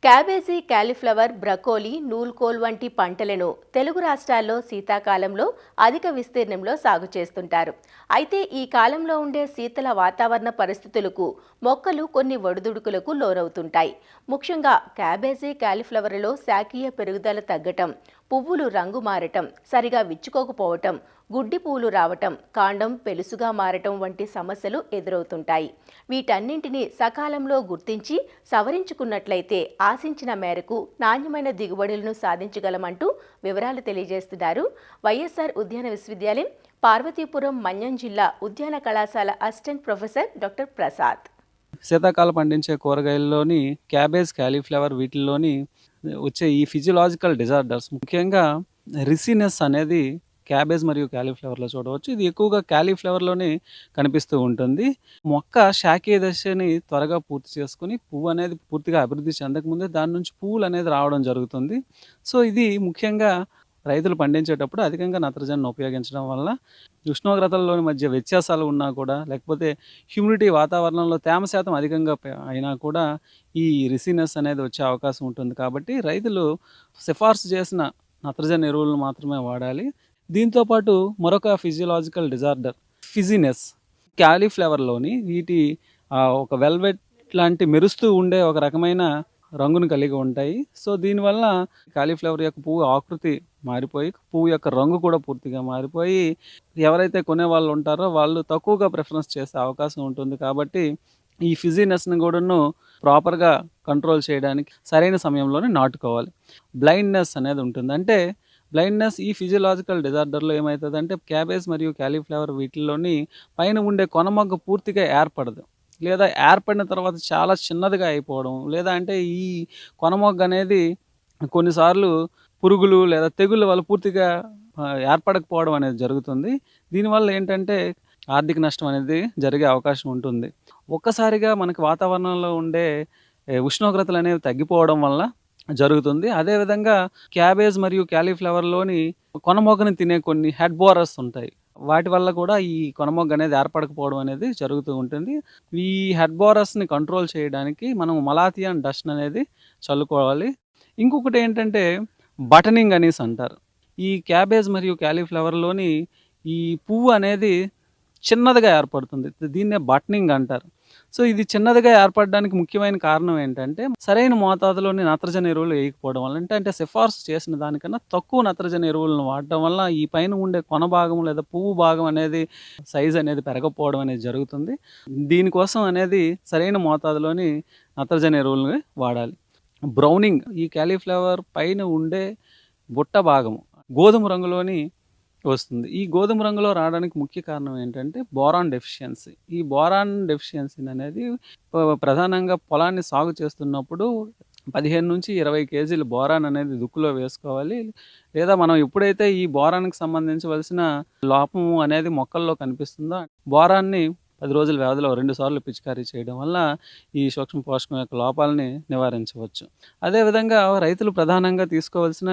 Cabbage, cauliflower, broccoli, knol-khol వంటి పంటలను తెలుగు రాష్ట్రాల్లో శీతాకాలంలో అధిక విస్తీర్ణంలో సాగు చేస్తుంటారు. అయితే ఈ కాలంలో ఉండే శీతల వాతావరణ పరిస్థితులకు మొక్కలు కొన్ని ఒడిదుడుకులకు లోనవుతుంటాయి. ముఖ్యంగా క్యాబేజీ, కాలీఫ్లవర్లలో శాఖీయ పెరుగుదల తగ్గటం, పువ్వులు రంగు మారటం, సరిగా విచ్చుకోకపోవటం, గుడ్డి పూలు రావటం, కాండం పెలుసుగా మారటం వంటి సమస్యలు ఎదురవుతుంటాయి. వీటన్నింటినీ సకాలంలో గుర్తించి సవరించుకున్నట్లయితే ఆశించిన మేరకు నాణ్యమైన దిగుబడులను సాధించగలమంటూ వివరాలు తెలియజేస్తున్నారు వైఎస్ఆర్ ఉద్యాన విశ్వవిద్యాలయం పార్వతీపురం మన్యం జిల్లా ఉద్యాన కళాశాల అసిస్టెంట్ ప్రొఫెసర్ డాక్టర్ ప్రసాద్. శీతాకాలం పండించే కూరగాయల్లోని క్యాబేజ్, కాలీఫ్లవర్ వీటిల్లోని వచ్చే ఈ ఫిజియలాజికల్ డిజార్డర్స్ ముఖ్యంగా రిసినెస్ అనేది క్యాబేజ్ మరియు కాలీఫ్లవర్లో చూడవచ్చు. ఇది ఎక్కువగా కాలీఫ్లవర్లోనే కనిపిస్తూ ఉంటుంది. మొక్క శాఖీయ దశని త్వరగా పూర్తి చేసుకుని పువ్వు అనేది పూర్తిగా అభివృద్ధి చెందకముందే దాని నుంచి పువ్వులు అనేది రావడం జరుగుతుంది. సో ఇది ముఖ్యంగా రైతులు పండించేటప్పుడు అధికంగా నత్రజనిని ఉపయోగించడం వల్ల ఉష్ణోగ్రతల్లోని మధ్య వ్యత్యాసాలు ఉన్నా కూడా, లేకపోతే హ్యూమిడిటీ వాతావరణంలో తేమ శాతం అధికంగా అయినా కూడా ఈ రిసినెస్ అనేది వచ్చే అవకాశం ఉంటుంది. కాబట్టి రైతులు సిఫార్సు చేసిన నత్రజని ఎరువులను మాత్రమే వాడాలి. దీంతోపాటు మరొక ఫిజియలాజికల్ డిజార్డర్ ఫిజినెస్ కాలీఫ్లవర్లోని వీటి ఒక వెల్వెట్ లాంటి మెరుస్తూ ఉండే ఒక రకమైన రంగును కలిగి ఉంటాయి. సో దీనివల్ల కాలీఫ్లవర్ యొక్క పువ్వు ఆకృతి మారిపోయి పువ్వు యొక్క రంగు కూడా పూర్తిగా మారిపోయి ఎవరైతే కొనే వాళ్ళు ఉంటారో వాళ్ళు తక్కువగా ప్రిఫరెన్స్ చేసే అవకాశం ఉంటుంది. కాబట్టి ఈ ఫిజినెస్ని కూడాను ప్రాపర్గా కంట్రోల్ చేయడానికి సరైన సమయంలోనే నాటుకోవాలి. బ్లైండ్నెస్ అనేది ఉంటుంది. అంటే బ్లైండ్నెస్ ఈ ఫిజియలాజికల్ డిజార్డర్లో ఏమవుతుందంటే క్యాబేజ్ మరియు కాలీఫ్లవర్ వీటిల్లోని పైన ఉండే కొనమొగ్గ పూర్తిగా ఏర్పడదు, లేదా ఏర్పడిన తర్వాత చాలా చిన్నదిగా అయిపోవడం, లేదా అంటే ఈ కొనమొగ్గ అనేది కొన్నిసార్లు పురుగులు లేదా తెగుళ్ళ వల్ల పూర్తిగా ఏర్పడకపోవడం అనేది జరుగుతుంది. దీనివల్ల ఏంటంటే ఆర్థిక నష్టం అనేది జరిగే అవకాశం ఉంటుంది. ఒక్కసారిగా మనకి వాతావరణంలో ఉండే ఉష్ణోగ్రతలు అనేవి తగ్గిపోవడం వల్ల జరుగుతుంది. అదేవిధంగా క్యాబేజ్ మరియు కాలీఫ్లవర్లోని కొనమొగ్గని తినే కొన్ని హెడ్ బోరర్స్ ఉంటాయి. వాటి వల్ల కూడా ఈ కొనమొగ్గ అనేది ఏర్పడకపోవడం అనేది జరుగుతూ ఉంటుంది. ఈ హెడ్ బోరర్స్ని కంట్రోల్ చేయడానికి మనం మలాథియాన్ డస్ట్ అనేది చల్లుకోవాలి. ఇంకొకటి ఏంటంటే బటనింగ్ అనేసి అంటారు. ఈ క్యాబేజ్ మరియు కాలీఫ్లవర్లోని ఈ పువ్వు అనేది చిన్నదిగా ఏర్పడుతుంది. దీన్నే బటనింగ్ అంటారు. సో ఇది చిన్నదిగా ఏర్పడడానికి ముఖ్యమైన కారణం ఏంటంటే సరైన మోతాదులోని నత్రజని ఎరువులు వేయకపోవడం వల్ల, అంటే సిఫార్సు చేసిన దానికన్నా తక్కువ నత్రజని ఎరువులను వాడటం వల్ల ఈ పైన ఉండే కొన భాగం లేదా పువ్వు భాగం అనేది సైజ్ అనేది పెరగకపోవడం అనేది జరుగుతుంది. దీనికోసం అనేది సరైన మోతాదులోని నత్రజని ఎరువులను వాడాలి. బ్రౌనింగ్ ఈ కాలీఫ్లవర్ పైన ఉండే బుట్ట భాగము గోధుమ రంగులోని వస్తుంది. ఈ గోధుమ రంగులో రావడానికి ముఖ్య కారణం ఏంటంటే బోరాన్ డెఫిషియన్సీ. ఈ బోరాన్ డెఫిషియన్సీ అనేది ప్రధానంగా పొలాన్ని సాగు చేస్తున్నప్పుడు 15 నుంచి 20 కేజీలు బోరాన్ అనేది దుక్కులో వేసుకోవాలి. లేదా మనం ఎప్పుడైతే ఈ బోరాన్కి సంబంధించవలసిన లోపం అనేది మొక్కల్లో కనిపిస్తుందో బోరాన్ని 10 రోజుల వ్యవధిలో 2 సార్లు పిచికారీ చేయడం వల్ల ఈ సూక్ష్మ పోషకం యొక్క లోపాలని నివారించవచ్చు. అదేవిధంగా రైతులు ప్రధానంగా తీసుకోవాల్సిన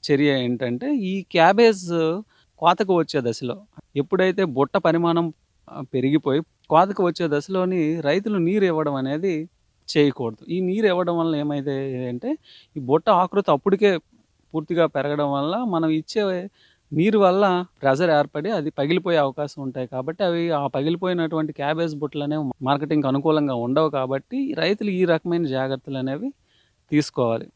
చర్య ఏంటంటే ఈ క్యాబేజ్ కోతకు వచ్చే దశలో ఎప్పుడైతే బుట్ట పరిమాణం పెరిగిపోయి కోతకు వచ్చే దశలోని రైతులు నీరు ఇవ్వడం అనేది చేయకూడదు. ఈ నీరు ఇవ్వడం వల్ల ఏమైతే అంటే ఈ బుట్ట ఆకృతి అప్పటికే పూర్తిగా పెరగడం వల్ల మనం ఇచ్చే నీరు వల్ల ప్రెజర్ ఏర్పడి అది పగిలిపోయే అవకాశం ఉంటాయి. కాబట్టి అవి ఆ పగిలిపోయినటువంటి క్యాబేజ్ బుట్టలు అనేవి మార్కెటింగ్కి అనుకూలంగా ఉండవు. కాబట్టి రైతులు ఈ రకమైన జాగ్రత్తలు అనేవి తీసుకోవాలి.